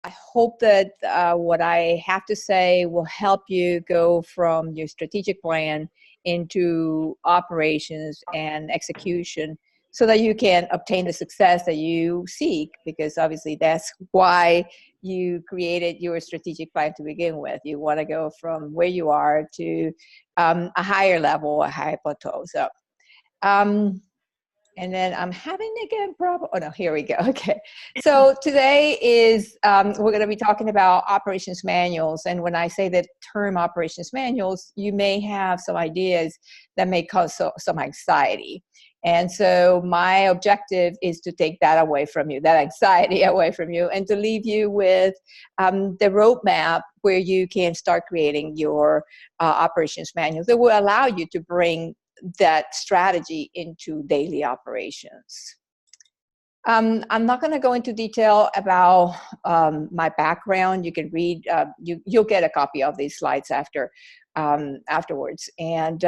I hope that what I have to say will help you go from your strategic plan into operations and execution so that you can obtain the success that you seek, because obviously that's why you created your strategic plan to begin with. You want to go from where you are to a higher level, a higher plateau. So, and then I'm having again problem. Oh no, here we go. Okay. So today is, we're going to be talking about operations manuals. And when I say the term operations manuals, you may have some ideas that may cause some anxiety. And so my objective is to take that away from you, that anxiety away from you, and to leave you with the roadmap where you can start creating your operations manuals that will allow you to bring that strategy into daily operations. I'm not going to go into detail about my background. You can read, you'll get a copy of these slides afterwards. And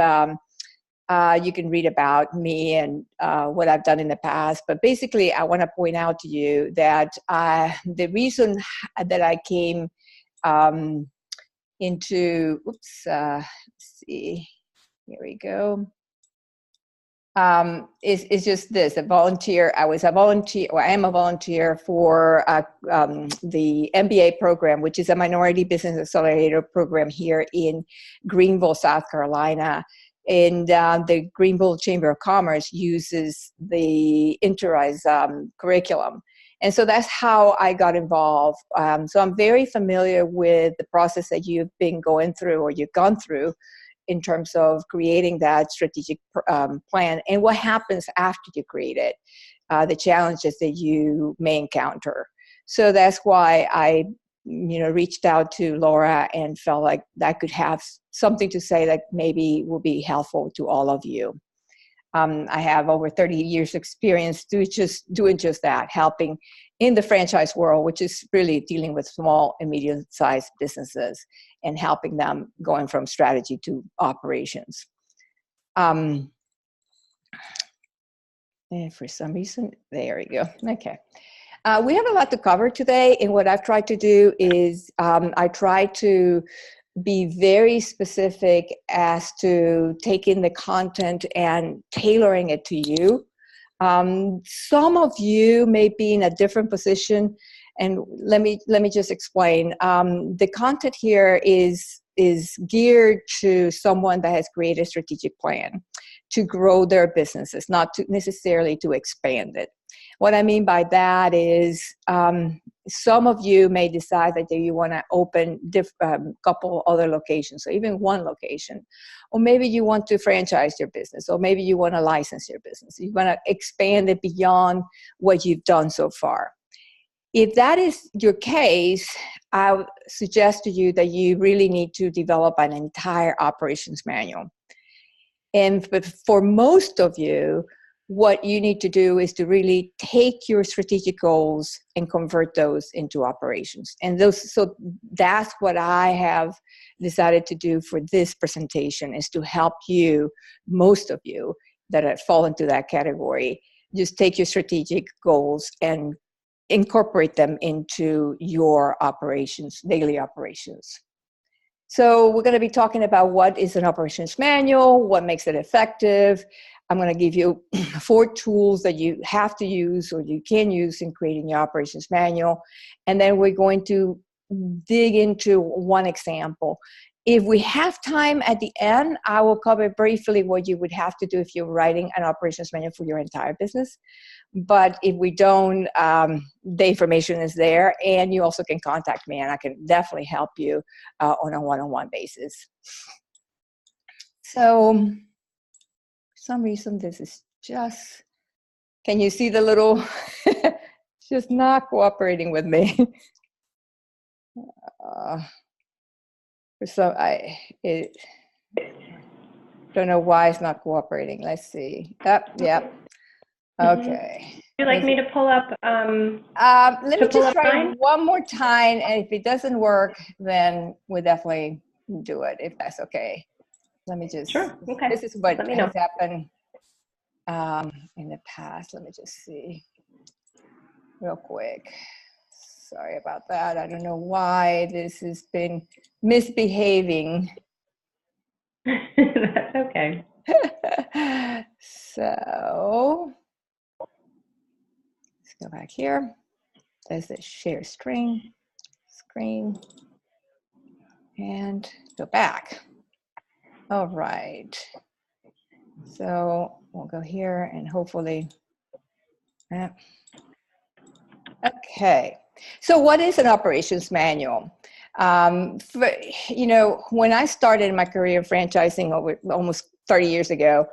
you can read about me and what I've done in the past. But basically, I want to point out to you that the reason that I came into, let's see, here we go. Is just this, a volunteer. I was a volunteer, or I am a volunteer for the MBA program, which is a Minority Business Accelerator program here in Greenville, South Carolina. And the Greenville Chamber of Commerce uses the Enterprise curriculum. And so that's how I got involved. So I'm very familiar with the process that you've been going through, or you've gone through, in terms of creating that strategic plan and what happens after you create it, the challenges that you may encounter. So that's why I, reached out to Laura and felt like I could have something to say that maybe will be helpful to all of you. I have over 30 years experience doing just that, helping in the franchise world, which is really dealing with small and medium-sized businesses and helping them going from strategy to operations. And for some reason, there we go. Okay. We have a lot to cover today, and what I've tried to do is I try to be very specific as to taking the content and tailoring it to you. Some of you may be in a different position, and let me just explain. The content here is geared to someone that has created a strategic plan to grow their businesses, not to necessarily to expand it. What I mean by that is some of you may decide that you want to open a couple other locations, or even one location. Or maybe you want to franchise your business, or maybe you want to license your business. You want to expand it beyond what you've done so far. If that is your case, I would suggest to you that you really need to develop an entire operations manual. But for most of you, what you need to do is to really take your strategic goals and convert those into operations. And so that's what I have decided to do for this presentation, is to help you, most of you that fall into that category, just take your strategic goals and incorporate them into your operations, daily operations. So we're going to be talking about what is an operations manual, what makes it effective. I'm going to give you 4 tools that you have to use, or you can use, in creating your operations manual. And then we're going to dig into one example. If we have time at the end, I will cover briefly what you would have to do if you're writing an operations manual for your entire business. But if we don't, the information is there, and you also can contact me, and I can definitely help you on a one-on-one basis. So, for some reason, this is just, can you see the little, it's just not cooperating with me. So I don't know why it's not cooperating. Let's see. Yep. Okay. Would you like me to pull up? Let me just try one more time, and if it doesn't work, then we'll definitely do it, if that's okay. Let me just. Sure. Okay. This is what has happened in the past. Let me just see real quick. Sorry about that. I don't know why this has been misbehaving. That's okay. So let's go back here. There's the share screen, and go back. All right. So we'll go here and hopefully, okay. So what is an operations manual? When I started my career in franchising over almost 30 years ago,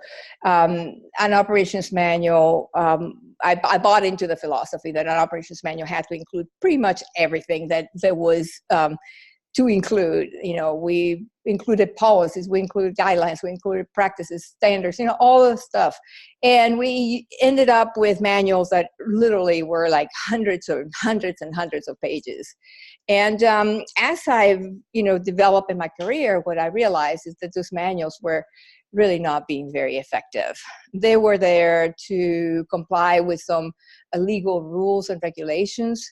an operations manual, I bought into the philosophy that an operations manual had to include pretty much everything that there was to include. We included policies, we included guidelines, we included practices, standards, all of the stuff. And we ended up with manuals that literally were like hundreds and hundreds of pages. And as I've, developed in my career, what I realized is that those manuals were really not being very effective. They were there to comply with some legal rules and regulations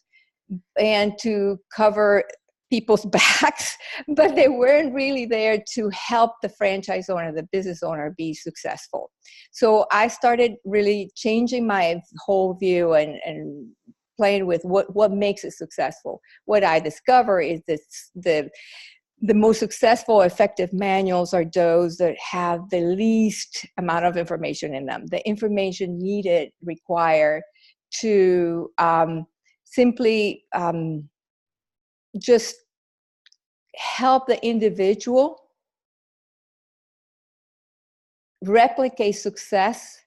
and to cover people's backs, but they weren't really there to help the franchise owner, the business owner, be successful. So I started really changing my whole view and playing with what makes it successful. What I discover is that the most successful, effective manuals are those that have the least amount of information in them, the information needed, required to simply just help the individual replicate success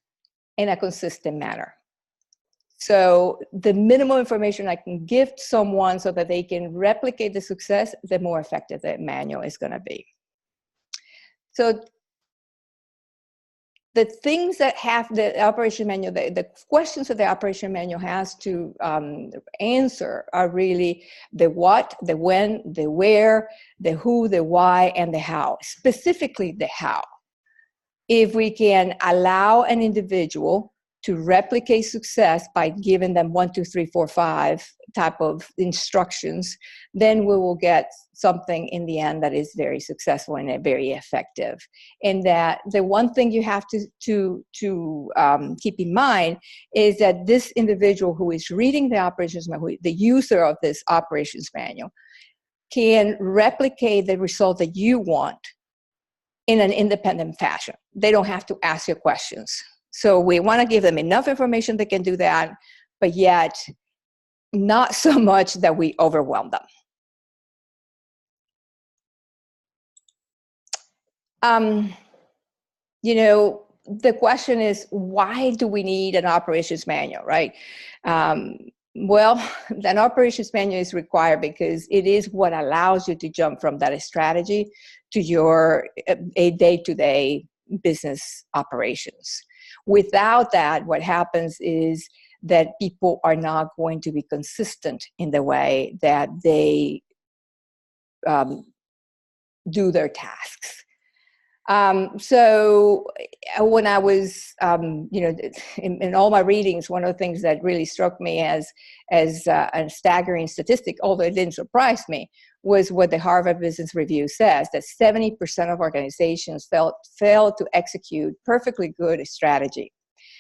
in a consistent manner. So the minimal information I can give someone so that they can replicate the success, the more effective the manual is going to be. So the things that have the operation manual, the questions that the operation manual has to answer are really the what, the when, the where, the who, the why, and the how, specifically the how. If we can allow an individual to replicate success by giving them 1, 2, 3, 4, 5 type of instructions, then we will get something in the end that is very successful and very effective. And that the one thing you have to keep in mind is that this individual who is reading the operations manual, the user of this operations manual, can replicate the result that you want in an independent fashion. They don't have to ask you questions. So we want to give them enough information they can do that, but yet not so much that we overwhelm them. The question is, why do we need an operations manual, right? Well, an operations manual is required because it is what allows you to jump from that strategy to your day-to-day business operations. Without that, what happens is that people are not going to be consistent in the way that they do their tasks. So when I was, in all my readings, one of the things that really struck me as a staggering statistic, although it didn't surprise me, was what the Harvard Business Review says, that 70% of organizations fail to execute perfectly good strategy.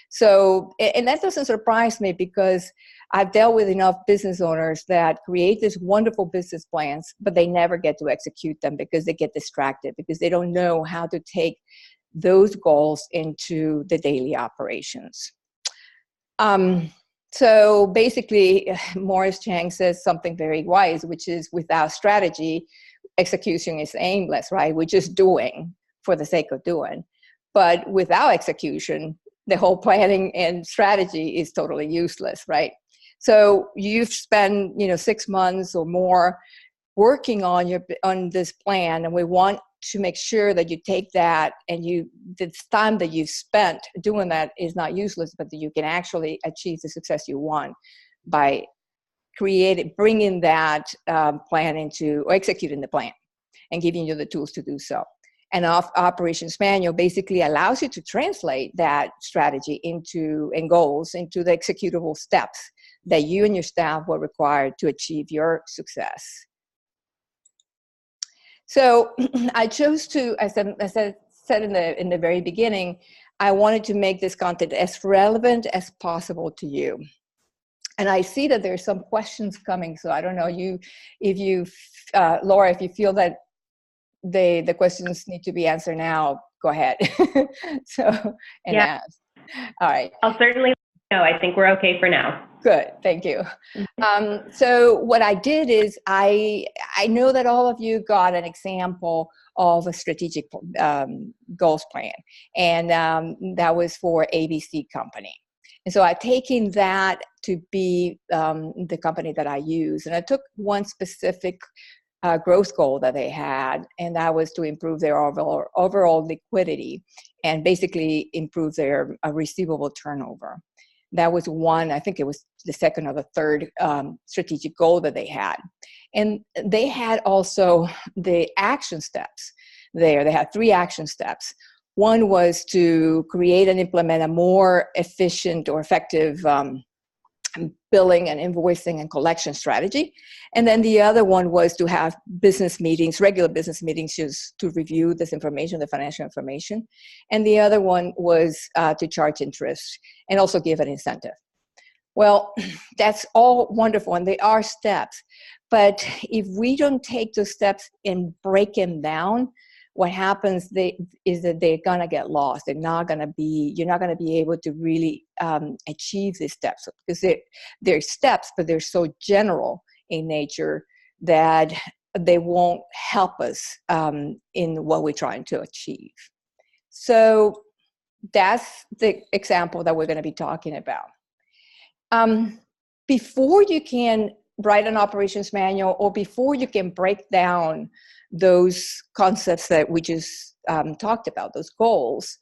So, and that doesn't surprise me because I've dealt with enough business owners that create these wonderful business plans, but they never get to execute them because they get distracted, because they don't know how to take those goals into the daily operations. So basically, Morris Chang says something very wise, which is without strategy, execution is aimless, right? We're just doing for the sake of doing. But without execution, the whole planning and strategy is totally useless, right? So you've spent 6 months or more working on this plan, and we want to make sure that you take that and the time that you've spent doing that is not useless, but that you can actually achieve the success you want by bringing that plan into, or executing the plan and giving you the tools to do so. And operations manual basically allows you to translate that strategy and goals into the executable steps that you and your staff will require to achieve your success. So I chose to, as I said in the very beginning, I wanted to make this content as relevant as possible to you. And I see that there's some questions coming, so I don't know Laura, if you feel that the questions need to be answered now, go ahead. Ask. All right. I'll certainly know. I think we're okay for now. Good, thank you. So what I did is I know that all of you got an example of a strategic goals plan, and that was for ABC company. And so I've taken that to be the company that I use, and I took one specific growth goal that they had, and that was to improve their overall liquidity and basically improve their receivable turnover. That was one, I think it was the second or the third strategic goal that they had. And they had also the action steps there. They had 3 action steps. One was to create and implement a more efficient or effective billing and invoicing and collection strategy. And then the other one was to have business meetings, regular business meetings, just to review this information, the financial information. And the other one was to charge interest and also give an incentive. Well, that's all wonderful, and they are steps. But if we don't take those steps and break them down, what happens is that they're gonna get lost. You're not gonna be able to really achieve these steps, because they're steps, but they're so general in nature that they won't help us in what we're trying to achieve. So that's the example that we're gonna be talking about. Before you can write an operations manual, or before you can break down those concepts that we just talked about, those goals,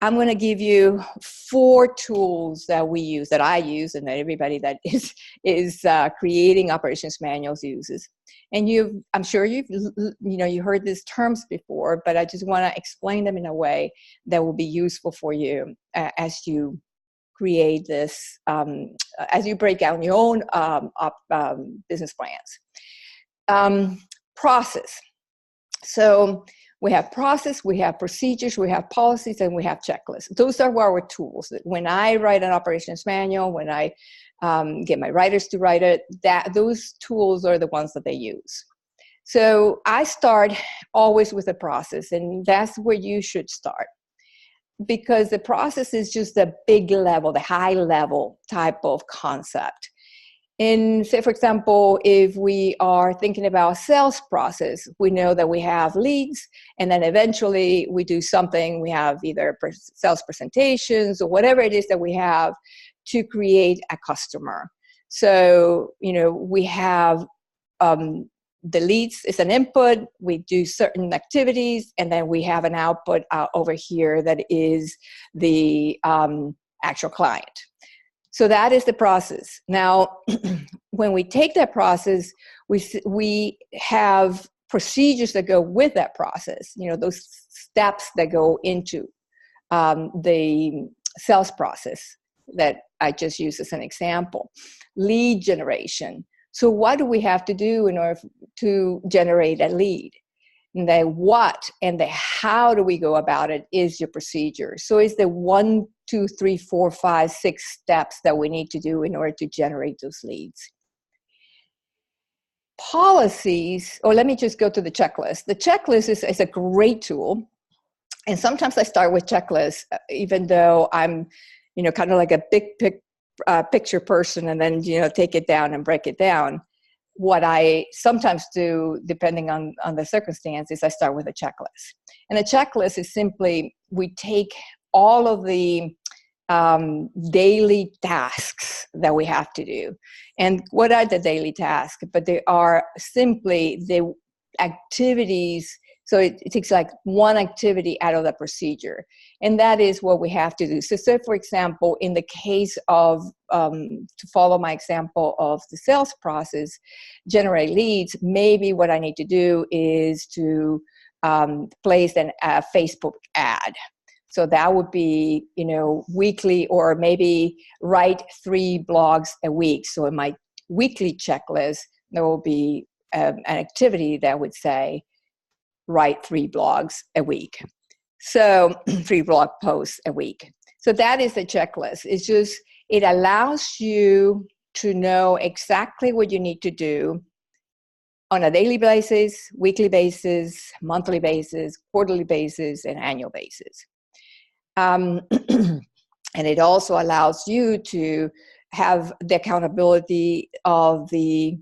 I'm going to give you 4 tools that we use, that I use, and that everybody that is creating operations manuals uses. And I'm sure you heard these terms before, but I just want to explain them in a way that will be useful for you as you create this, as you break down your own business plans. Process. So we have process, we have procedures, we have policies, and we have checklists. Those are our tools. When I write an operations manual, when I get my writers to write it, those tools are the ones that they use. So I start always with a process, and that's where you should start, because the process is just the big level, the high level type of concept. And say, for example, if we are thinking about sales process, we know that we have leads, and then eventually we do something. We have either sales presentations or whatever it is that we have to create a customer. So, we have the leads is an input, we do certain activities, and then we have an output over here that is the actual client. So that is the process. Now, when we take that process, we have procedures that go with that process, those steps that go into the sales process that I just used as an example. Lead generation. So what do we have to do in order to generate a lead? And the what and the how do we go about it is your procedure. So it's the 1, 2, 3, 4, 5, 6 steps that we need to do in order to generate those leads. Policies, or let me just go to the checklist. The checklist is a great tool. And sometimes I start with checklists, even though I'm, kind of like a big picture person, and then, take it down and break it down. What I sometimes do, depending on the circumstances, I start with a checklist. And a checklist is simply, we take all of the daily tasks that we have to do. And what are the daily tasks? But they are simply the activities. So it takes like one activity out of the procedure. And that is what we have to do. So say, for example, in the case of, to follow my example of the sales process, generate leads, maybe what I need to do is to place a Facebook ad. So that would be, weekly, or maybe write 3 blogs a week. So in my weekly checklist, there will be an activity that would say, write 3 blogs a week. So 3 blog posts a week. So that is the checklist. It allows you to know exactly what you need to do on a daily basis, weekly basis, monthly basis, quarterly basis, and annual basis. And it also allows you to have the accountability of the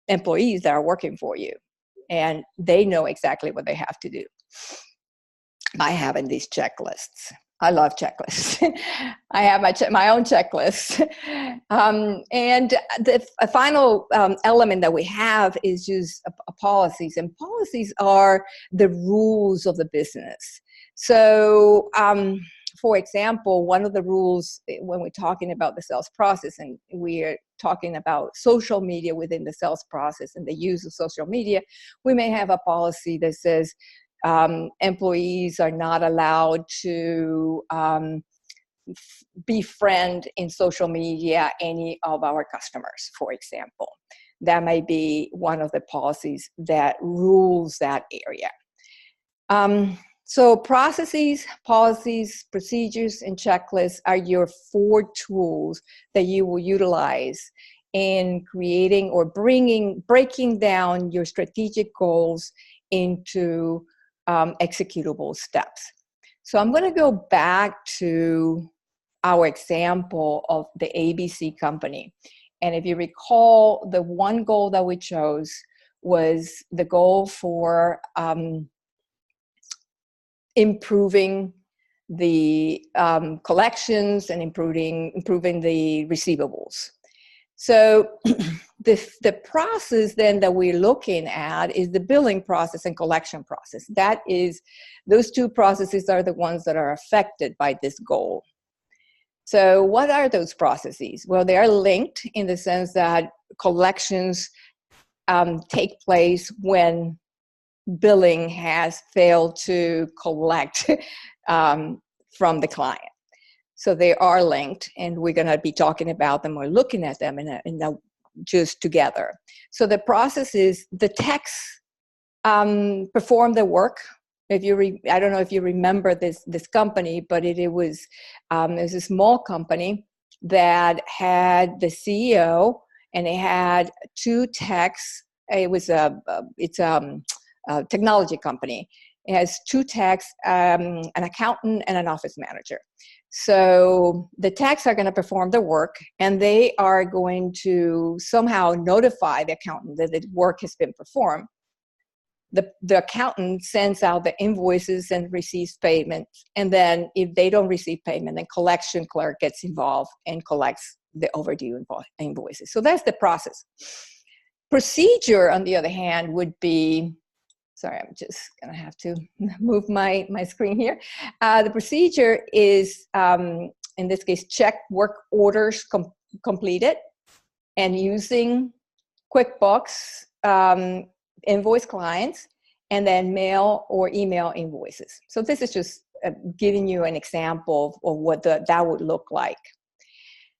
employees that are working for you, and they know exactly what they have to do by having these checklists. I love checklists. I have my own checklist. And the final element that we have is just policies. And policies are the rules of the business. So, for example, one of the rules when we're talking about the sales process, and we're talking about social media within the sales process and the use of social media, we may have a policy that says, employees are not allowed to befriend in social media any of our customers, for example. That may be one of the policies that rules that area. So processes, policies, procedures, and checklists are your 4 tools that you will utilize in creating or breaking down your strategic goals into executable steps. So I'm going to go back to our example of the ABC company. And if you recall, the one goal that we chose was the goal for improving the collections and improving the receivables. So the process then that we're looking at is the billing process and collection process. Those 2 processes are the ones that are affected by this goal. So what are those processes? Well, they are linked in the sense that collections take place when billing has failed to collect from the client. So they are linked, and we're going to be talking about them or looking at them just together. So the process is the techs perform the work. I don't know if you remember this company, but it was a small company that had the CEO, and it had 2 techs. It's a technology company. It has 2 techs, an accountant, and an office manager. So the techs are going to perform the work, and they are going to somehow notify the accountant that the work has been performed. The accountant sends out the invoices and receives payment. And then if they don't receive payment, then collection clerk gets involved and collects the overdue invoices. So that's the process. Procedure, on the other hand, would be, sorry, I'm just going to have to move my screen here. The procedure is, in this case, check work orders completed, and using QuickBooks, invoice clients, and then mail or email invoices. So this is just giving you an example of what that would look like.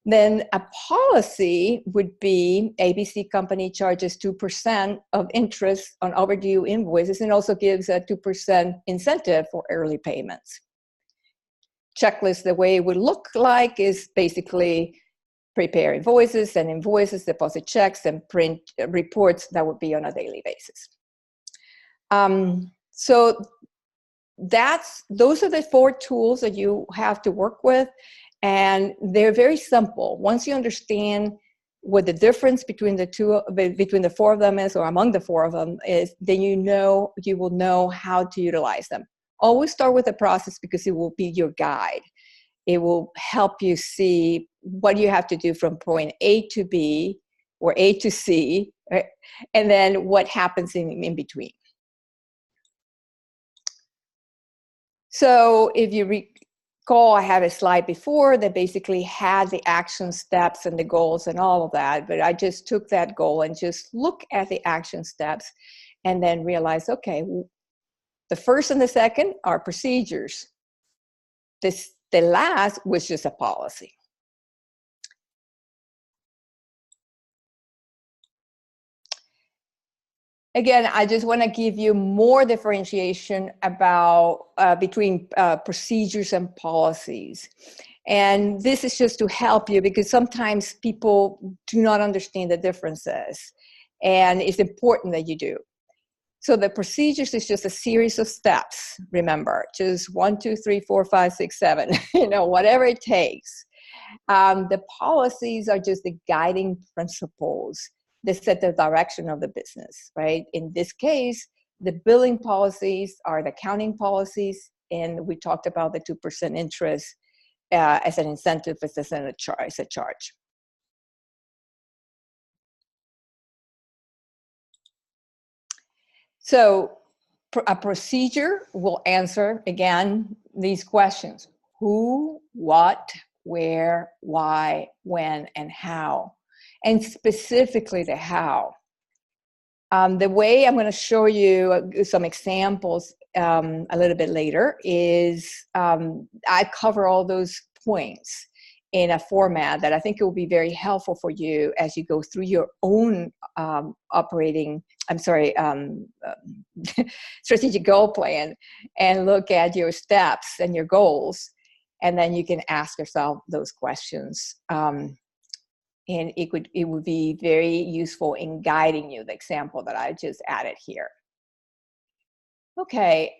Then a policy would be ABC company charges 2% of interest on overdue invoices, and also gives a 2% incentive for early payments. Checklist, the way it would look like is basically prepare invoices, send invoices, deposit checks, and print reports that would be on a daily basis. So those are the 4 tools that you have to work with. And they're very simple. Once you understand what the difference between the 4 of them is, or among the 4 of them is, then you will know how to utilize them. Always start with the process, because it will be your guide. It will help you see what you have to do from point A to B or A to C, right? And then what happens in between. So if you recall, I had a slide before that basically had the action steps and the goals and all of that, but I just took that goal and just look at the action steps and then realized, okay, The first and the second are procedures. The last was just a policy. Again, I just want to give you more differentiation about between procedures and policies. And this is just to help you because sometimes people do not understand the differences. And it's important that you do. So the procedures is just a series of steps, remember, just 1, 2, 3, 4, 5, 6, 7, whatever it takes. The policies are just the guiding principles that set the direction of the business, right? In this case, the billing policies are the accounting policies, and we talked about the 2% interest as an incentive, as a charge. So a procedure will answer, again, these questions. Who, what, where, why, when, and how. And specifically the how. The way I'm going to show you some examples a little bit later is I cover all those points in a format that I think it will be very helpful for you as you go through your own strategic goal plan and look at your steps and your goals. And then you can ask yourself those questions. And it would be very useful in guiding you, the example that I just added here. Okay.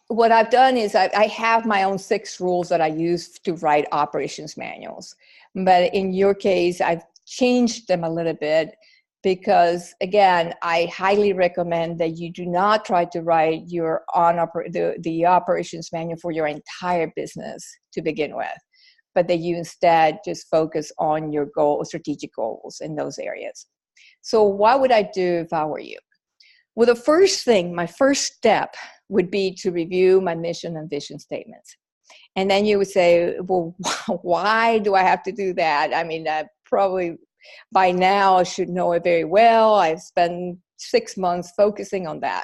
What I've done is I have my own 6 rules that I use to write operations manuals. But in your case, I've changed them a little bit because, again, I highly recommend that you do not try to write your the operations manual for your entire business to begin with, but that you instead just focus on your strategic goals in those areas. So what would I do if I were you? Well, the first thing, my first step would be to review my mission and vision statements. And then you would say, well, why do I have to do that? I mean, probably by now I should know it very well. I've spent 6 months focusing on that.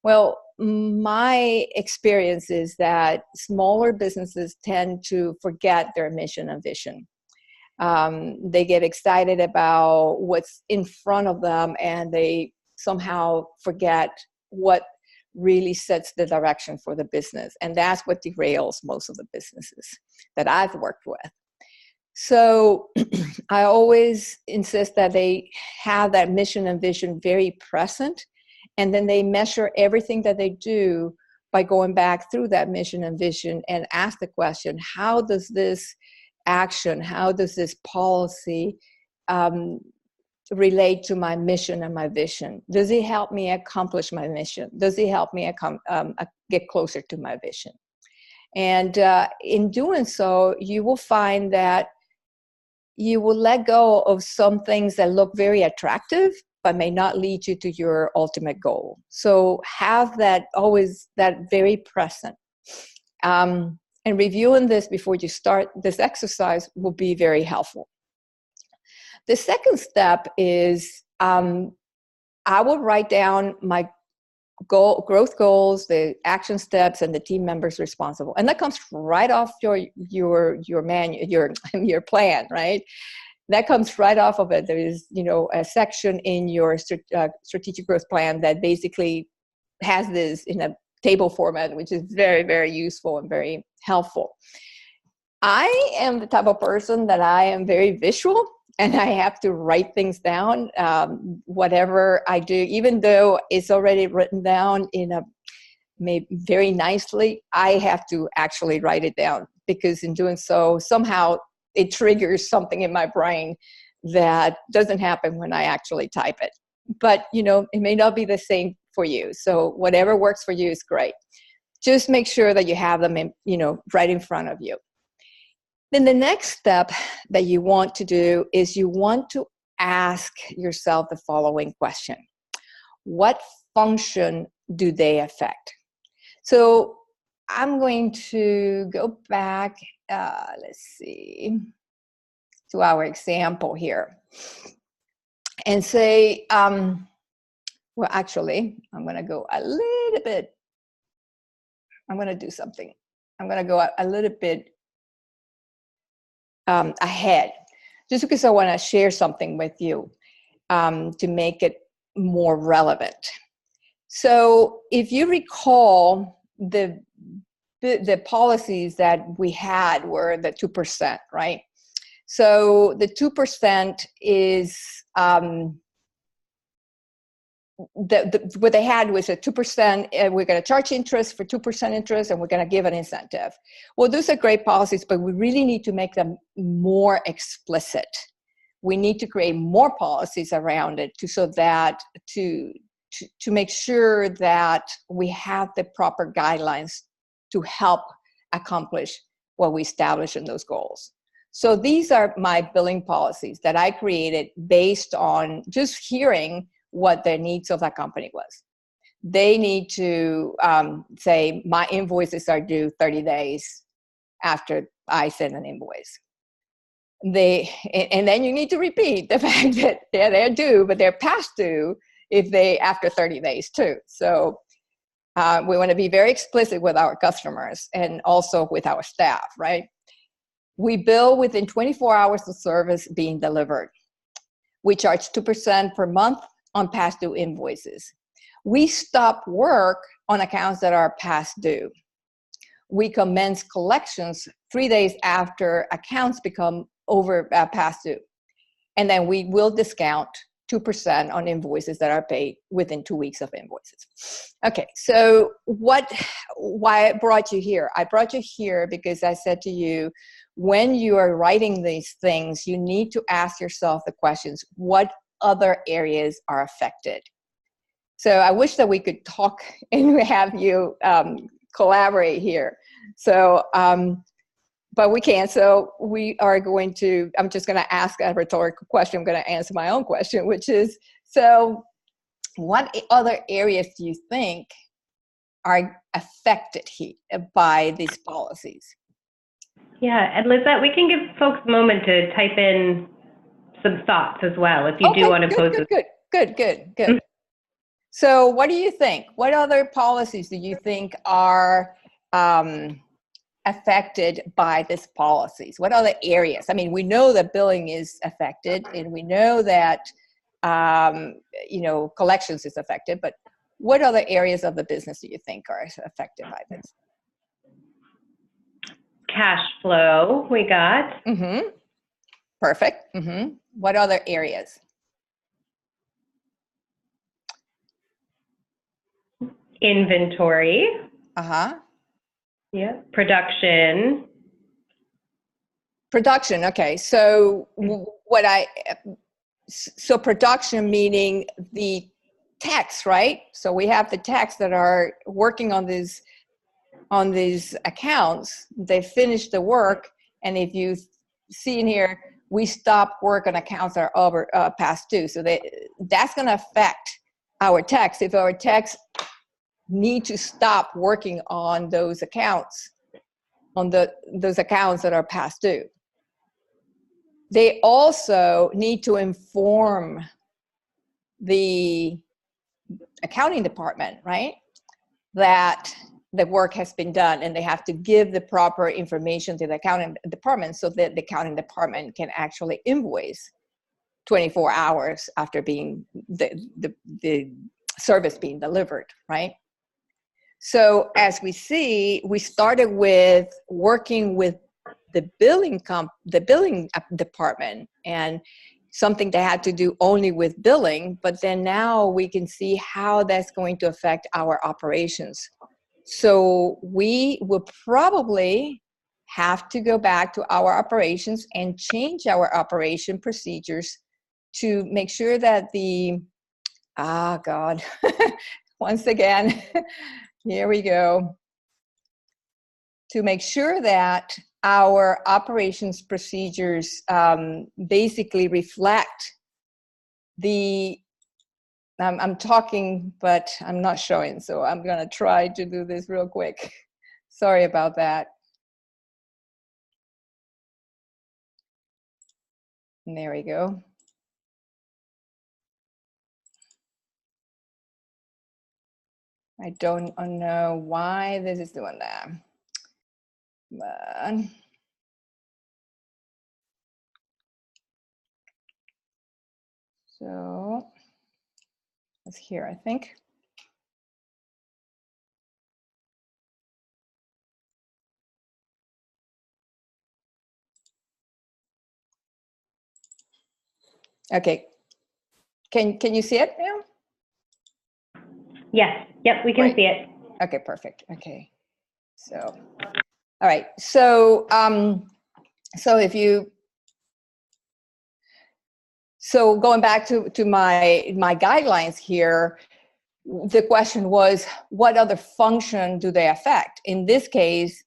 Well, my experience is that smaller businesses tend to forget their mission and vision. They get excited about what's in front of them and they somehow forget what really sets the direction for the business. And that's what derails most of the businesses that I've worked with. So I always insist that they have that mission and vision very present. And then they measure everything that they do by going back through that mission and vision and ask the question, how does this action, how does this policy relate to my mission and my vision? Does it help me accomplish my mission? Does it help me get closer to my vision? And in doing so, you will find that you will let go of some things that look very attractive, but may not lead you to your ultimate goal. So have that always that very present. And reviewing this before you start this exercise will be very helpful. The second step is I will write down my growth goals, the action steps, and the team members responsible, and that comes right off your plan, right? That comes right off of it. There is a section in your strategic growth plan that basically has this in a table format, which is very, very useful and very helpful. I am the type of person that I am very visual. And I have to write things down, whatever I do, even though it's already written down very nicely, I have to actually write it down because in doing so, somehow it triggers something in my brain that doesn't happen when I actually type it. But, it may not be the same for you. So whatever works for you is great. Just make sure that you have them right in front of you. Then the next step that you want to do is you want to ask yourself the following question. What function do they affect? So I'm going to go back, let's see, to our example here. and say, well, actually, I'm going to go a little bit. I'm going to do something. I'm going to go a little bit ahead, just because I want to share something with you to make it more relevant. So if you recall, the policies that we had were the 2%, right? So the 2% is what they had was a 2%. We're going to charge interest for 2% interest, and we're going to give an incentive. Well, those are great policies, but we really need to make them more explicit. We need to create more policies around it to make sure that we have the proper guidelines to help accomplish what we establish in those goals. So these are my billing policies that I created based on just hearing what the needs of that company was. They need to say, my invoices are due 30 days after I send an invoice. And then you need to repeat the fact that they're due, but they're past due after 30 days too. So we want to be very explicit with our customers and also with our staff, right? We bill within 24 hours of service being delivered. We charge 2% per month on past due invoices. We stop work on accounts that are past due. We commence collections 3 days after accounts become past due. And then we will discount 2% on invoices that are paid within 2 weeks of invoices. Okay, so why I brought you here? I brought you here because I said to you, when you are writing these things, you need to ask yourself the questions, what other areas are affected? So I wish that we could talk and have you collaborate here. So, but we can't. So we are going to, I'm just going to ask a rhetorical question. I'm going to answer my own question, which is, so what other areas do you think are affected by these policies? Yeah, and Lizette, we can give folks a moment to type in some thoughts as well, if you do want to pose this. Good. So what do you think? What other policies do you think are affected by these policies? What other areas? I mean, we know that billing is affected, and we know that collections is affected, but what other areas of the business do you think are affected by this? Cash flow, we got. Mm-hmm. Perfect. Mm-hmm. What other areas? Inventory. Uh-huh. Yeah. Production. Okay. So so production meaning the techs, right? So we have the techs that are working on these accounts. They finish the work, and if you see in here, we stop work on accounts that are over past due. So that's going to affect our techs. If our techs need to stop working on those accounts, those accounts that are past due. They also need to inform the accounting department, right, that the work has been done, and they have to give the proper information to the accounting department so that the accounting department can actually invoice 24 hours after being the service being delivered, right? So as we see, we started with working with the billing department, and something that had to do only with billing, but then now we can see how that's going to affect our operations. So we will probably have to go back to our operations and change our operation procedures to make sure that once again, here we go. To make sure that our operations procedures basically reflect I'm talking, but I'm not showing, so I'm going to try to do this real quick. Sorry about that. And there we go. I don't know why this is doing that. But so it's here, I think. Okay. Can you see it now? Yes. Yep, we can see it. Okay, perfect. Okay. So, all right. So, so going back to my guidelines here, the question was, what other function do they affect? In this case,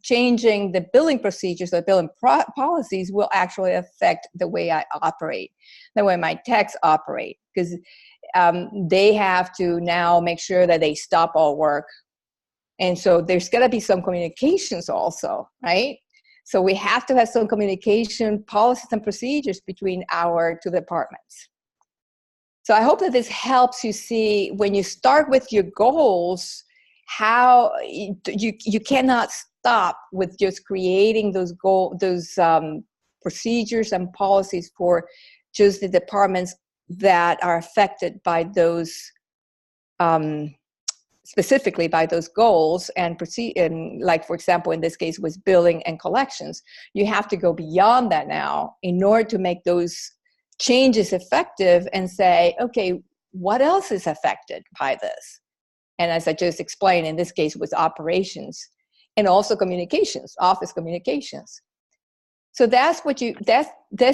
changing the billing procedures, the billing policies will actually affect the way I operate, the way my techs operate, because they have to now make sure that they stop all work. And so there's got to be some communications also, right? So we have to have some communication policies and procedures between our two departments. So I hope that this helps you see, when you start with your goals, how you cannot stop with just creating those procedures and policies for just the departments that are affected by those, specifically by those goals and proceed. And like, for example, in this case was billing and collections. You have to go beyond that now in order to make those changes effective and say, okay, what else is affected by this? And as I just explained, in this case was operations and also communications, office communications. So that's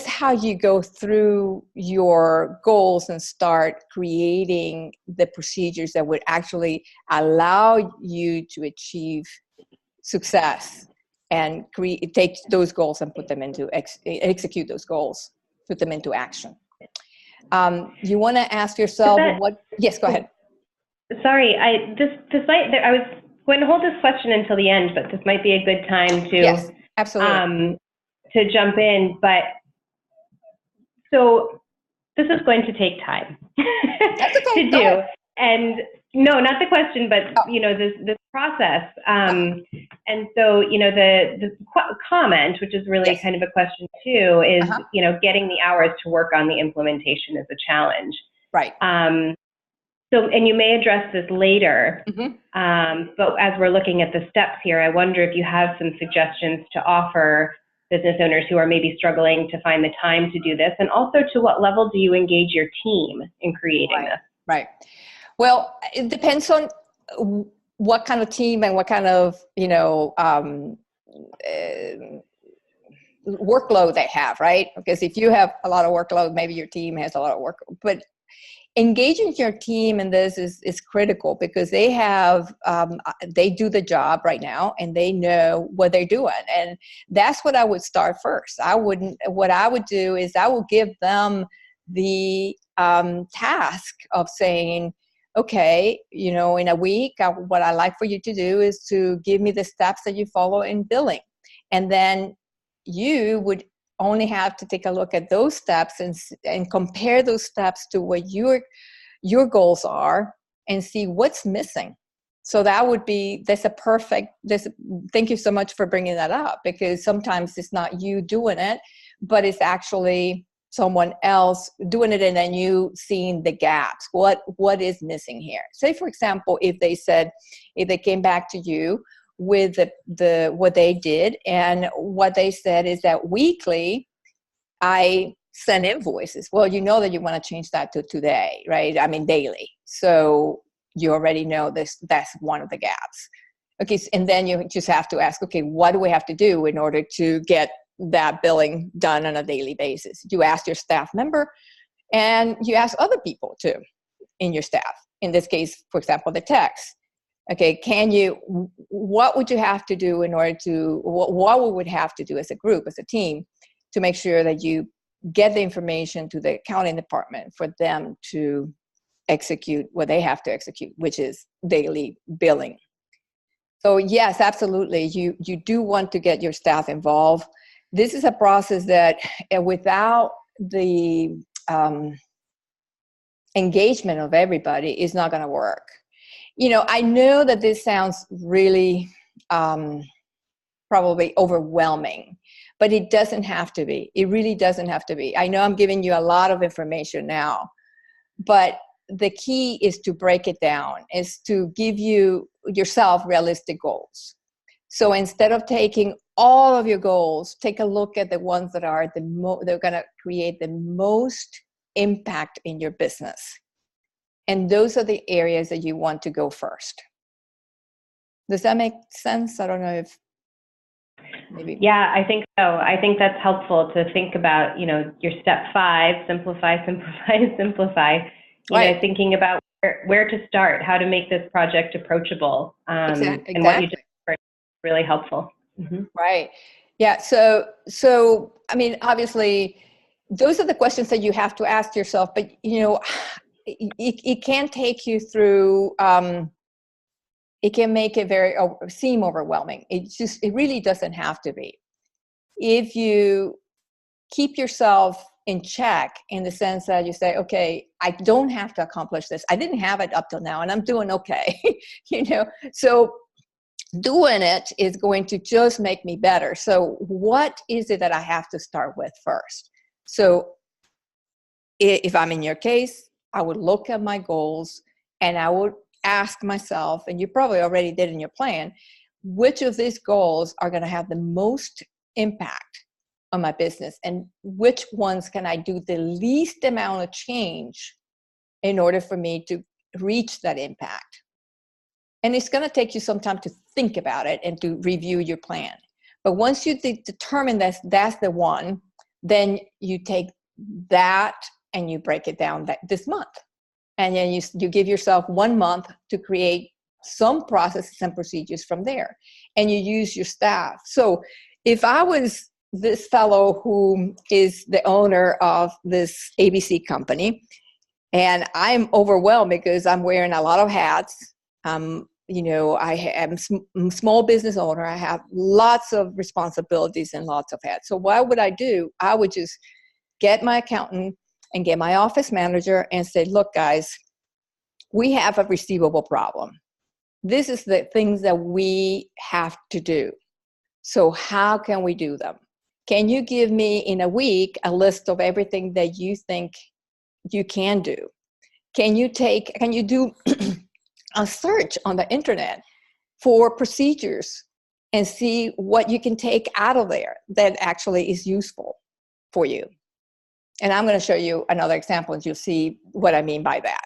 how you go through your goals and start creating the procedures that would actually allow you to achieve success and take those goals and put them into execute those goals, put them into action. You want to ask yourself yes, go ahead. Sorry, I was going to hold this question until the end, but this might be a good time to yes, absolutely. To jump in. But so this is going to take time That's okay. to do. And no, not the question, but this process. And so the comment, which is really kind of a question too, is getting the hours to work on the implementation is a challenge. Right. So, and you may address this later, but as we're looking at the steps here, I wonder if you have some suggestions to offer business owners who are maybe struggling to find the time to do this, and also to what level do you engage your team in creating this? Right. Well, it depends on what kind of team and what kind of workload they have, right? Because if you have a lot of workload, maybe your team has a lot of work, but engaging your team in this is critical, because they have they do the job right now and they know what they're doing, and that's what I would start first. What I would do is I will give them the task of saying, okay, in a week, what I like for you to do is to give me the steps that you follow in billing, and then you would only have to take a look at those steps and compare those steps to what your goals are and see what's missing. So thank you so much for bringing that up, because sometimes it's not you doing it, but it's actually someone else doing it, and then you seeing the gaps. What is missing here? Say, for example, if they came back to you with what they did, and what they said is that weekly I send invoices. Well, you know that you want to change that to today, right? I mean daily. So you already know that's one of the gaps. Okay, and then you just have to ask, okay, what do we have to do in order to get that billing done on a daily basis? You ask your staff member, and you ask other people too in your staff. In this case, for example, the techs. Okay, what would you have to do in order to, what we would have to do as a group, as a team, to make sure that you get the information to the accounting department for them to execute what they have to execute, which is daily billing. So yes, absolutely, you do want to get your staff involved. This is a process that without the engagement of everybody is not going to work. I know that this sounds really probably overwhelming, but it doesn't have to be. It really doesn't have to be. I know I'm giving you a lot of information now, but the key is to break it down, is to give yourself realistic goals. So instead of taking all of your goals, take a look at the ones that are they're going to create the most impact in your business. And those are the areas that you want to go first. Does that make sense? I don't know if maybe. Yeah, I think so. I think that's helpful to think about, your step 5, simplify, simplify, simplify. Right. Thinking about where to start, how to make this project approachable, Exactly. and what you just is really helpful. Mm-hmm. Right. Yeah. So I mean, obviously, those are the questions that you have to ask yourself. But it can take you through. It can make it seem overwhelming. It really doesn't have to be. If you keep yourself in check, in the sense that you say, okay, I don't have to accomplish this. I didn't have it up till now, and I'm doing okay. So doing it is going to just make me better. So what is it that I have to start with first? So if I'm in your case, I would look at my goals and I would ask myself, and you probably already did in your plan, which of these goals are going to have the most impact on my business, and which ones can I do the least amount of change in order for me to reach that impact? And it's going to take you some time to think about it and to review your plan. But once you determine that's the one, then you take that and you break it down this month. And then you give yourself 1 month to create some processes and procedures from there. And you use your staff. So if I was this fellow who is the owner of this ABC company, and I'm overwhelmed because I'm wearing a lot of hats, I am a small business owner. I have lots of responsibilities and lots of hats. So what would I do? I would just get my accountant and get my office manager and say, look, guys, we have a receivable problem. This is the things that we have to do. So how can we do them? Can you give me in a week a list of everything that you think you can do? Can you do a search on the internet for procedures and see what you can take out of there that actually is useful for you? And I'm going to show you another example, and you'll see what I mean by that.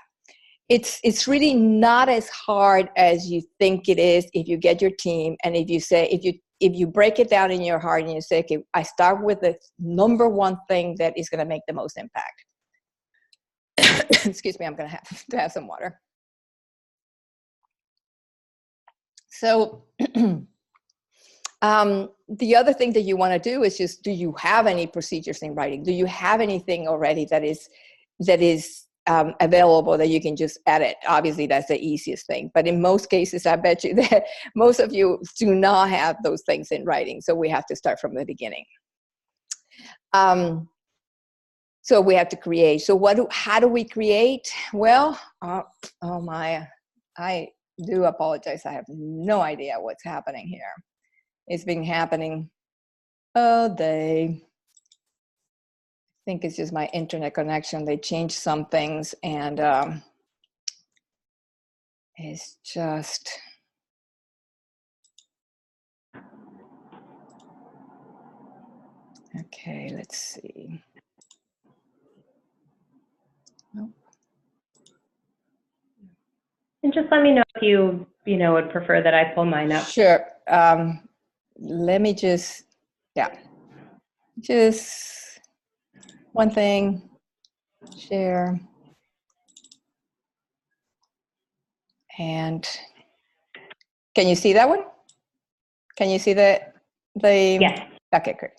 It's really not as hard as you think it is if you get your team, and if you break it down in your heart and you say, okay, I start with the number one thing that is going to make the most impact. Excuse me, I'm going to have some water. So the other thing that you want to do is just, do you have any procedures in writing? Do you have anything already that is available that you can just edit? Obviously, that's the easiest thing. But in most cases, I bet you that most of you do not have those things in writing. So we have to start from the beginning. So we have to create. So how do we create? Well, I do apologize. I have no idea what's happening here. It's been happening all day. I think it's just my internet connection. They changed some things, and it's just, okay, let's see. Nope. And just let me know if you would prefer that I pull mine up. Sure. Let me just one thing, share. And can you see that one? Can you see the Yes. Okay, great.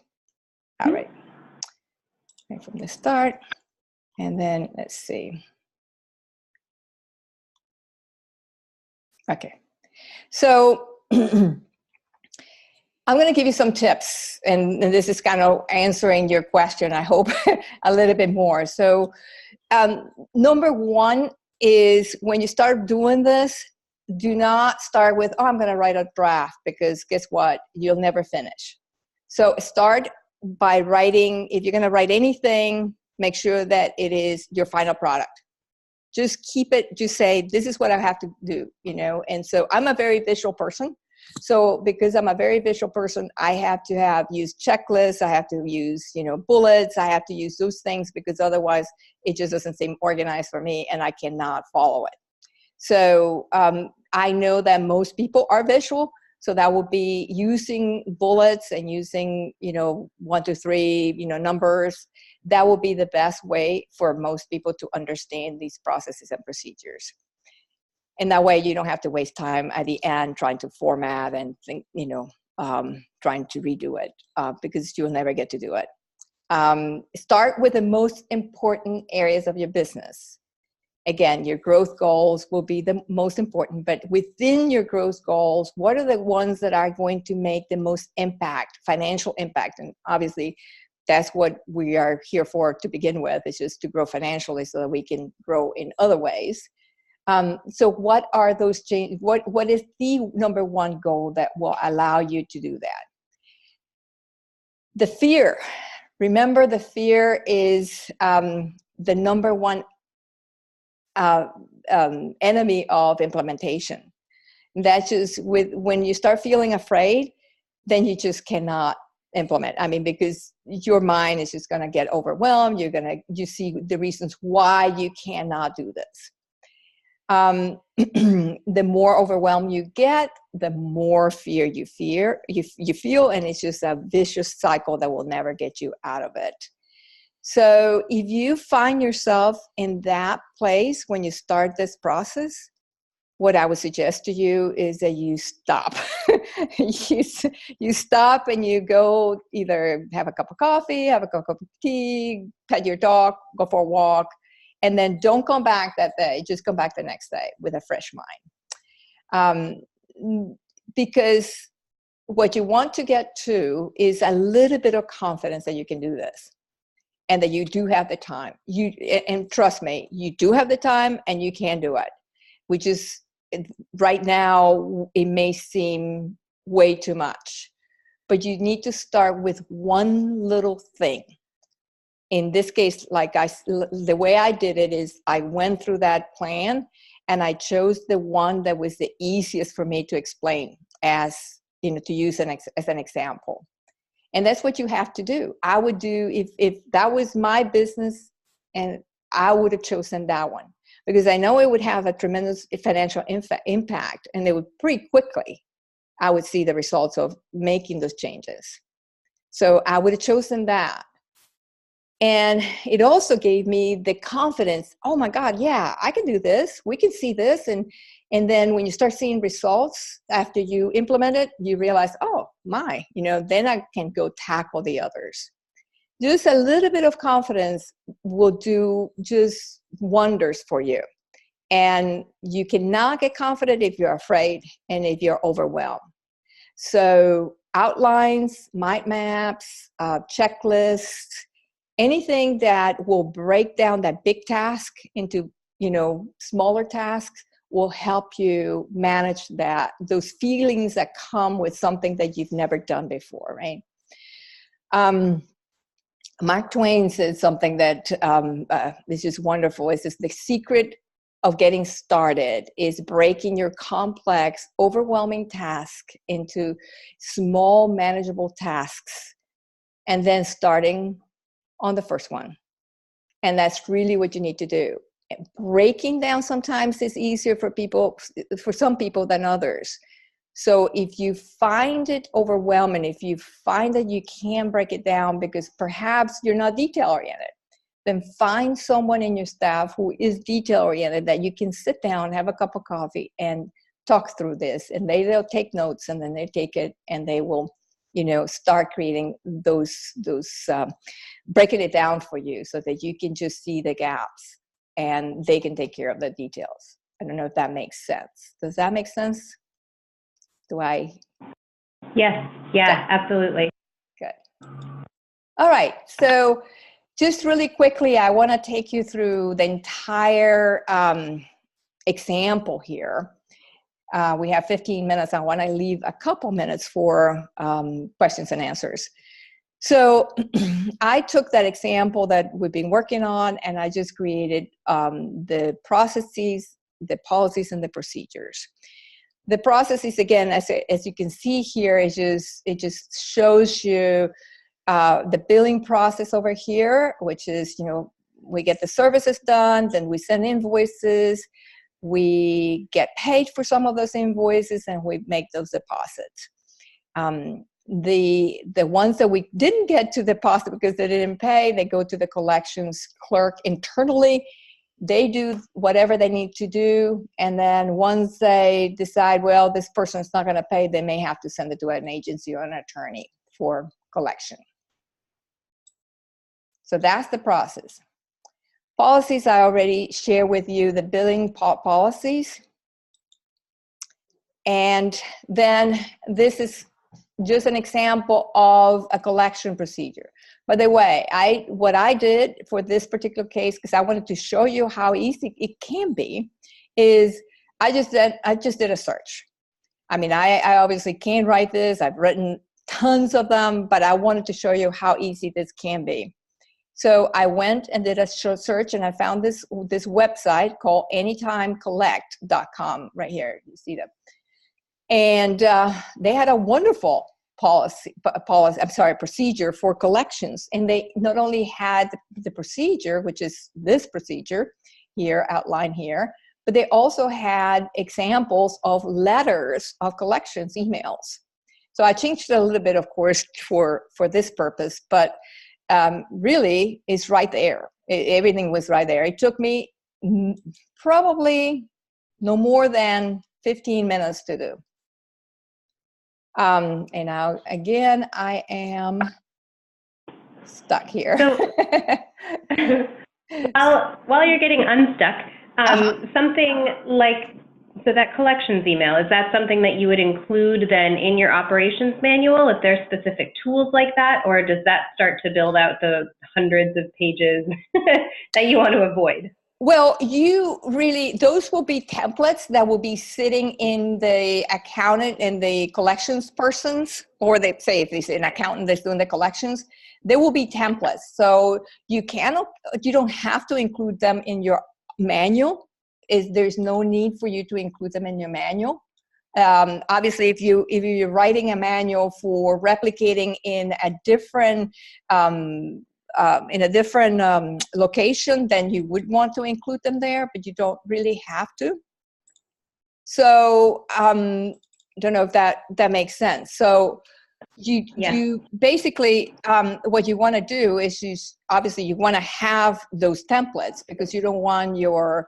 All right. Right from the start. And then let's see. Okay. So I'm going to give you some tips, and this is kind of answering your question, I hope, a little bit more. So number one is, when you start doing this, do not start with, oh, I'm going to write a draft, because guess what? You'll never finish. So start by writing. If you're going to write anything, make sure that it is your final product. Just keep it, just say, this is what I have to do, And so I'm a very visual person. So because I'm a very visual person, I have to use checklists. I have to use, bullets. I have to use those things, because otherwise it just doesn't seem organized for me and I cannot follow it. So I know that most people are visual. So that would be using bullets and using, 1, 2, 3, numbers. That would be the best way for most people to understand these processes and procedures. And that way you don't have to waste time at the end trying to format and think, trying to redo it, because you'll never get to do it. Start with the most important areas of your business. Again, your growth goals will be the most important, but within your growth goals, what are the ones that are going to make the most impact, financial impact? And obviously, that's what we are here for to begin with, is just to grow financially so that we can grow in other ways. So what are those changes? What is the number one goal that will allow you to do that? The fear. Remember, the fear is the number one enemy of implementation. That's just when you start feeling afraid, then you just cannot implement. I mean, because your mind is just going to get overwhelmed. You see the reasons why you cannot do this. The more overwhelmed you get, the more fear you feel, and it's just a vicious cycle that will never get you out of it. So if you find yourself in that place when you start this process, what I would suggest to you is that you stop. You stop and you go either have a cup of coffee, have a cup of tea, pet your dog, go for a walk, and then don't come back that day. Just come back the next day with a fresh mind. Because what you want to get to is a little bit of confidence that you can do this and that you do have the time. And trust me, you do have the time and you can do it. Which is, right now, it may seem way too much, but you need to start with one little thing. In this case, the way I did it is I went through that plan and I chose the one that was the easiest for me to explain as, to use as an example. And that's what you have to do. I would do, if that was my business, and I would have chosen that one, because I know it would have a tremendous financial impact, and it would pretty quickly, I would see the results of making those changes. So I would have chosen that. And it also gave me the confidence, oh my God, yeah, I can do this. We can see this. And then when you start seeing results after you implement it, you realize, oh my, then I can go tackle the others. Just a little bit of confidence will do just wonders for you. And you cannot get confident if you're afraid and if you're overwhelmed. So outlines, mind maps, checklists, anything that will break down that big task into, smaller tasks will help you manage those feelings that come with something that you've never done before, right? Mark Twain said something that is just wonderful. It's just the secret of getting started is breaking your complex, overwhelming task into small, manageable tasks, and then starting on the first one. And that's really what you need to do. Breaking down sometimes is easier for some people than others. So if you find it overwhelming, if you find that you can't break it down because perhaps you're not detail oriented, then find someone in your staff who is detail oriented that you can sit down, have a cup of coffee and talk through this. And they'll take notes, and then they take it and they will, start creating those breaking it down for you so that you can just see the gaps and they can take care of the details. I don't know if that makes sense. Does that make sense? Yes. Yeah, okay. Absolutely. Good. All right. So just really quickly, I want to take you through the entire example here. We have 15 minutes. I want to leave a couple minutes for questions and answers. So I took that example that we've been working on, and I just created the processes, the policies, and the procedures. The processes, again, as you can see here, it just shows you the billing process over here, which is, we get the services done, then we send invoices, we get paid for some of those invoices, and we make those deposits. The ones that we didn't get to deposit because they didn't pay, they go to the collections clerk internally. They do whatever they need to do, and then once they decide, well, this person is not going to pay, they may have to send it to an agency or an attorney for collection. So that's the process. Policies, I already shared with you the billing policies. And then this is just an example of a collection procedure. By the way, what I did for this particular case, because I wanted to show you how easy it can be, is I just did a search. I mean, I obviously can't write this. I've written tons of them, but I wanted to show you how easy this can be. So I went and did a search, and I found this website called anytimecollect.com right here. You see that? And they had a wonderful procedure for collections. And they not only had the procedure, which is this procedure here, outlined here, but they also had examples of letters of collections, emails. So I changed it a little bit, of course, for this purpose, but really it's right there. Everything was right there. It took me probably no more than 15 minutes to do. And now, again, I am stuck here. So, while you're getting unstuck, something like, so that collections email, is that something that you would include then in your operations manual if there's specific tools like that, or does that start to build out the hundreds of pages that you want to avoid? Well, those will be templates that will be sitting in the accountant and the collections persons, or they say if it's an accountant that's doing the collections, they will be templates. So you don't have to include them in your manual. There's no need for you to include them in your manual. Obviously, if you're writing a manual for replicating in a different location, then you would want to include them there, but you don't really have to. So I don't know if that makes sense. So you basically, what you want to do is you want to have those templates, because you don't want your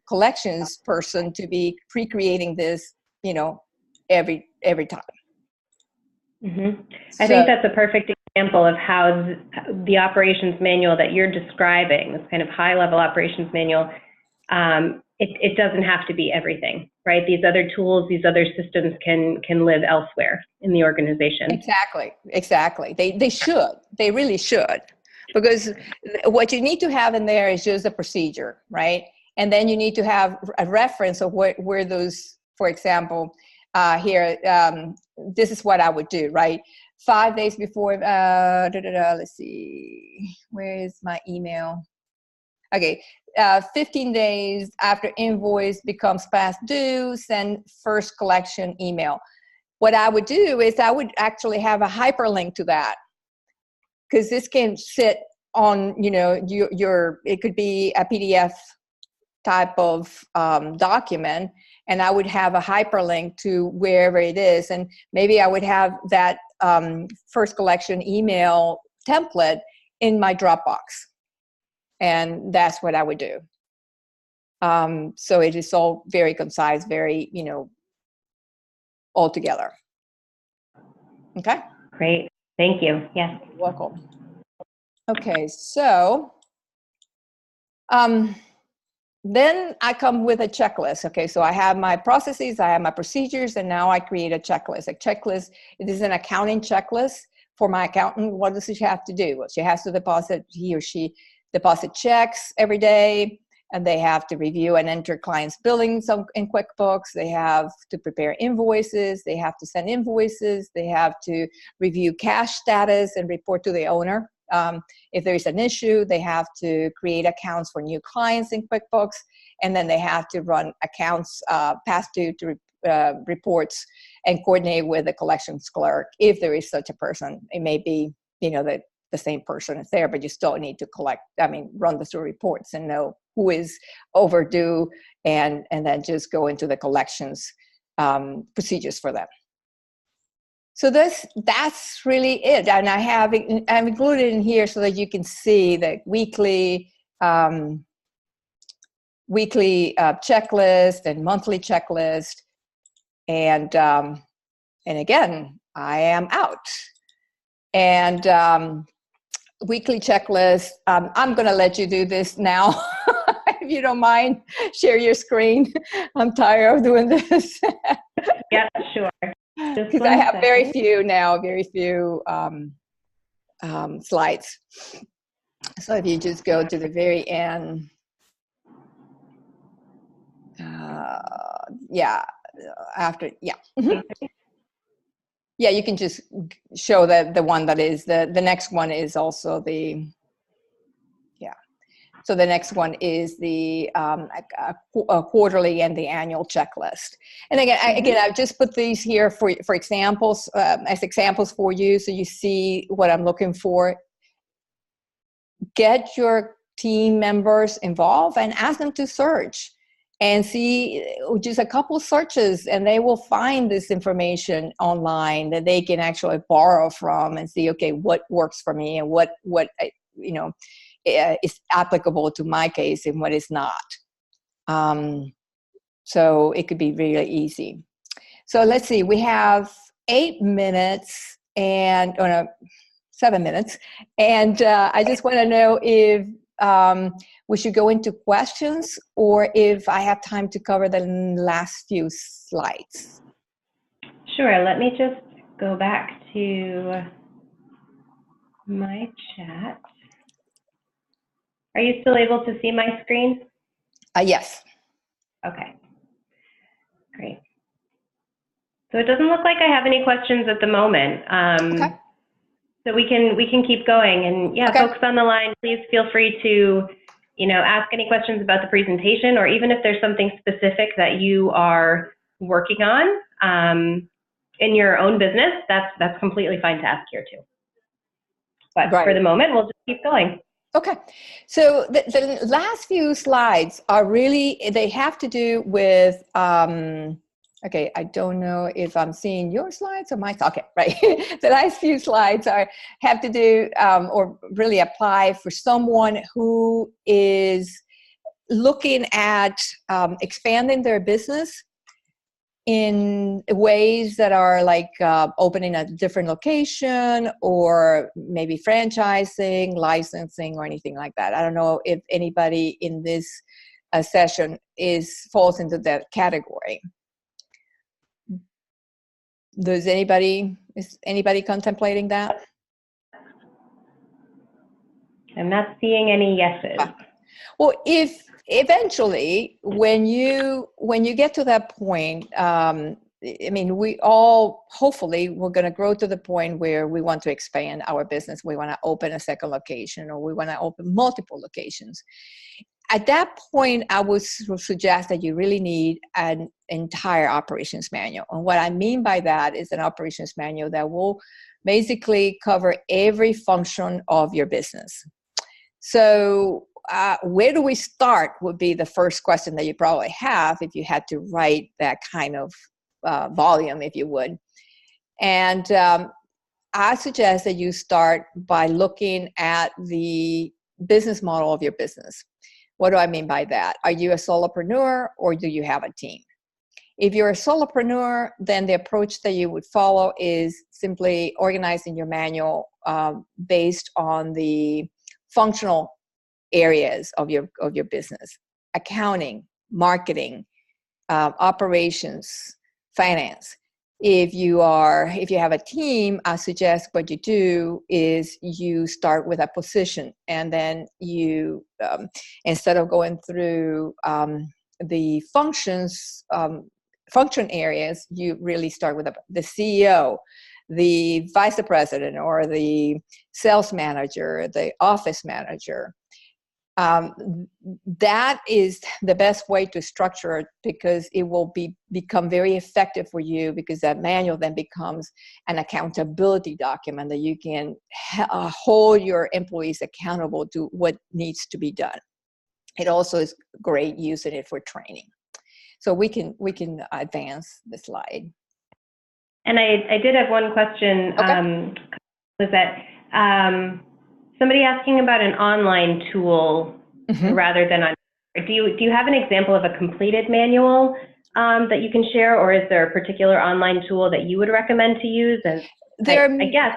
collections person to be pre-creating this, every time. Mm-hmm. I think that's a perfect example of how the operations manual that you're describing, this kind of high-level operations manual, it doesn't have to be everything, right? These other tools, these other systems can live elsewhere in the organization. Exactly. They really should, because what you need to have in there is just a procedure, right? And then you need to have a reference of where those, for example, here, this is what I would do, right? 5 days before, let's see, where is my email? Okay, 15 days after invoice becomes past due, send first collection email. What I would do is I would actually have a hyperlink to that, because this can sit on, it could be a PDF type of document, and I would have a hyperlink to wherever it is, and maybe I would have that first collection email template in my Dropbox, and that's what I would do. So it is all very concise, very, all together. Okay? Great. Thank you. Yes. You're welcome. Okay, so then I come with a checklist. Okay, so I have my processes, I have my procedures, and now I create a checklist. A checklist, it is an accounting checklist for my accountant. What does she have to do? Well, she has to he or she deposit checks every day. and they have to review and enter clients' billings in QuickBooks. They have to prepare invoices. They have to send invoices. They have to review cash status and report to the owner. If there is an issue, they have to create accounts for new clients in QuickBooks, and then they have to run accounts past due to reports and coordinate with the collections clerk if there is such a person. It may be, that the same person is there, but you still need to run the through reports and know who is overdue, and then just go into the collections procedures for them. So that's really it. And I've included in here so that you can see the weekly checklist and monthly checklist. And again, I am out. And weekly checklist, I'm going to let you do this now. If you don't mind, share your screen. I'm tired of doing this. Yeah, sure. Because I have very few slides. So if you just go to the very end, you can just show the one that is the next one is also so the next one is the a quarterly and the annual checklist. And again, I've just put these here for examples, as examples for you, so you see what I'm looking for. Get your team members involved and ask them to search and see just a couple of searches, and they will find this information online that they can actually borrow from and see, okay, what works for me and what is applicable to my case and what is not. So it could be really easy. So let's see, we have 8 minutes and 7 minutes. And I just want to know if we should go into questions or if I have time to cover the last few slides. Sure, let me just go back to my chat. Are you still able to see my screen? Yes. Okay, great. So it doesn't look like I have any questions at the moment. Okay. So we can keep going, and okay. Folks on the line, please feel free to, ask any questions about the presentation, or even if there's something specific that you are working on in your own business, that's completely fine to ask here too. But for the moment, we'll just keep going. Okay, so the last few slides are really, they have to do with, okay, I don't know if I'm seeing your slides or my, okay, right. The last few slides have to do or really apply for someone who is looking at expanding their business in ways that are like opening a different location or maybe franchising, licensing, or anything like that. I don't know if anybody in this session falls into that category. Is anybody contemplating that? I'm not seeing any yeses. Well, if eventually, when you get to that point, we all, hopefully, we're going to grow to the point where we want to expand our business. We want to open a second location, or we want to open multiple locations. At that point, I would suggest that you really need an entire operations manual. And what I mean by that is an operations manual that will basically cover every function of your business. So where do we start would be the first question that you probably have if you had to write that kind of volume, if you would. And I suggest that you start by looking at the business model of your business. What do I mean by that? Are you a solopreneur or do you have a team? If you're a solopreneur, then the approach that you would follow is simply organizing your manual based on the functional areas of your business: accounting, marketing, operations, finance. If you have a team, I suggest what you do is you start with a position, and then you, instead of going through the function areas, you really start with the CEO, the vice president, or the sales manager, the office manager. That is the best way to structure it, because it will become very effective for you, because that manual then becomes an accountability document that you can hold your employees accountable to what needs to be done. It also is great using it for training. So we can advance the slide. And I did have one question. Okay. Was that somebody asking about an online tool rather than on? Do you have an example of a completed manual that you can share, or is there a particular online tool that you would recommend to use? And I guess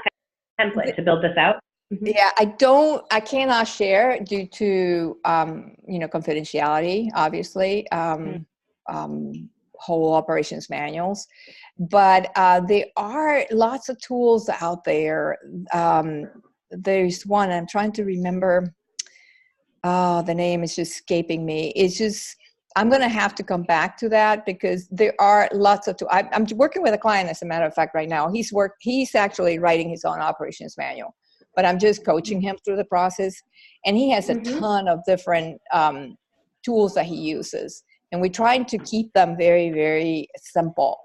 kind of template to build this out. Yeah, I cannot share due to confidentiality, obviously. Whole operations manuals, but there are lots of tools out there. There's one, I'm trying to remember, the name is just escaping me. It's just, I'm going to have to come back to that, because there are lots of tools. I'm working with a client, as a matter of fact, right now. He's actually writing his own operations manual, but I'm just coaching him through the process, and he has a ton of different tools that he uses. And we're trying to keep them very, very simple.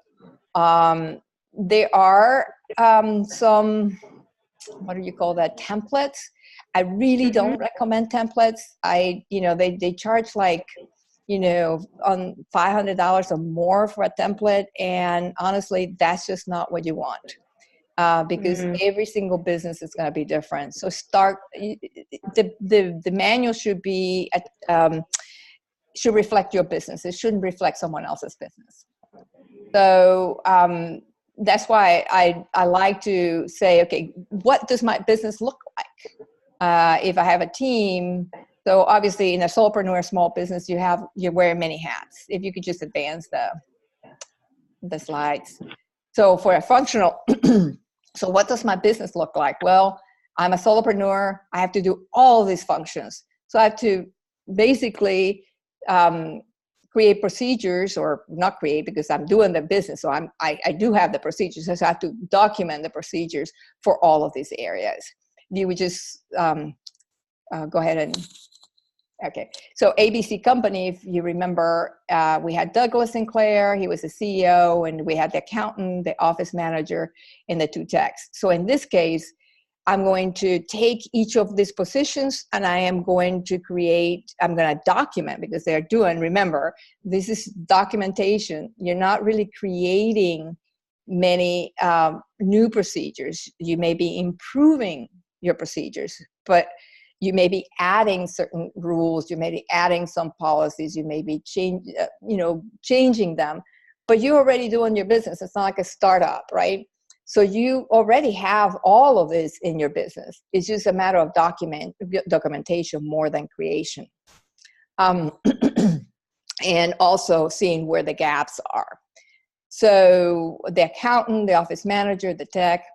There are some, what do you call that, templates. I really don't recommend templates. They charge like, on $500 or more for a template. And honestly, that's just not what you want. Because every single business is going to be different. So the manual should be should reflect your business. It shouldn't reflect someone else's business. So that's why I like to say, okay, what does my business look like? If I have a team, so obviously in a solopreneur small business, you wear many hats. If you could just advance the slides. So for a functional, so what does my business look like? Well, I'm a solopreneur. I have to do all these functions. So I have to basically create procedures, or not create, because I'm doing the business. So I do have the procedures. So I have to document the procedures for all of these areas. You would just go ahead and, okay. So ABC Company, if you remember, we had Douglas Sinclair, he was the CEO, and we had the accountant, the office manager, and the two techs. So in this case, I'm going to take each of these positions, and I am going to I'm going to document, because they're doing, remember, this is documentation. You're not really creating many new procedures. You may be improving your procedures, but you may be adding certain rules. You may be adding some policies. You may be changing them, but you're already doing your business. It's not like a startup, right? So you already have all of this in your business. It's just a matter of documentation more than creation. And also seeing where the gaps are. So the accountant, the office manager, the tech.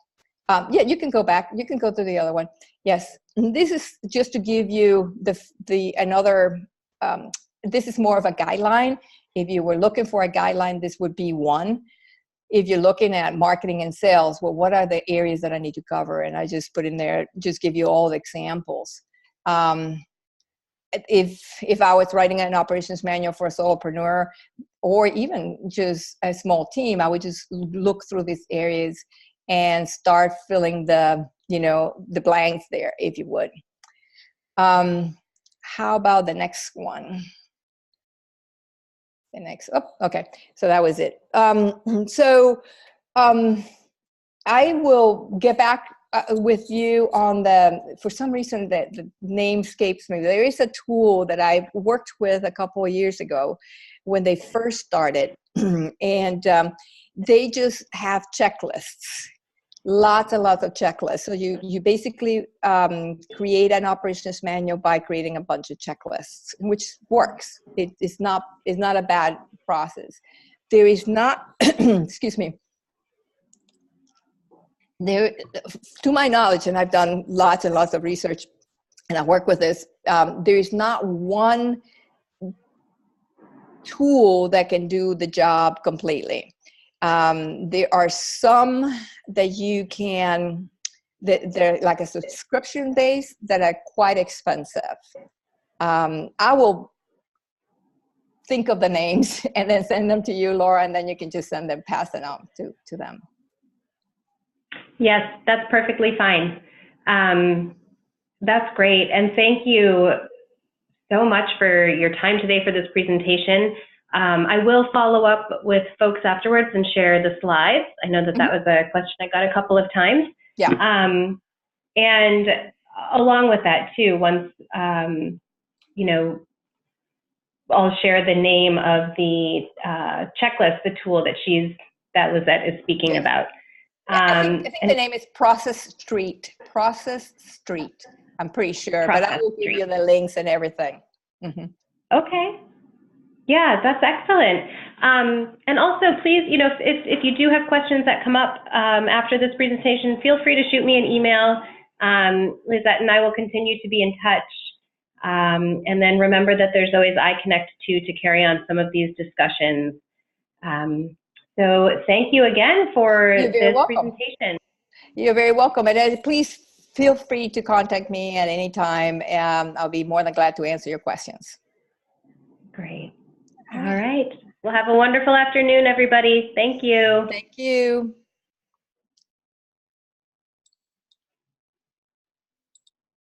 Yeah, you can go back. You can go to the other one. Yes, this is just to give you another. This is more of a guideline. If you were looking for a guideline, this would be one. If you're looking at marketing and sales, well, what are the areas that I need to cover? And I just put in there, just give you all the examples. If I was writing an operations manual for a solopreneur, or even just a small team, I would just look through these areas and start filling the blanks there, if you would. How about the next one? The next, okay. So that was it. I will get back with you on for some reason the name escapes me. There is a tool that I worked with a couple of years ago when they first started, and they just have checklists. Lots and lots of checklists. So you basically create an operations manual by creating a bunch of checklists, which works. It's not a bad process. There is not, excuse me, there, to my knowledge, and I've done lots and lots of research, and I work with this, there is not one tool that can do the job completely. There are some that you can, they're like a subscription base that are quite expensive. I will think of the names and then send them to you, Laura, and then you can just pass it on to them. Yes, that's perfectly fine. That's great. And thank you so much for your time today for this presentation. I will follow up with folks afterwards and share the slides. I know that that was a question I got a couple of times. Yeah. And along with that too, once, you know, I'll share the name of the checklist, the tool that Lizette is speaking about. I think the name is Process Street. I'm pretty sure, but I will give you the links and everything. Okay. Yeah, that's excellent. And also, please, you know, if you do have questions that come up after this presentation, feel free to shoot me an email. Lizette and I will continue to be in touch. And then remember that there's always iConnect too to carry on some of these discussions. So thank you again for this presentation. You're very welcome. And please feel free to contact me at any time. I'll be more than glad to answer your questions. Great. All right. Well, have a wonderful afternoon, everybody. Thank you. Thank you.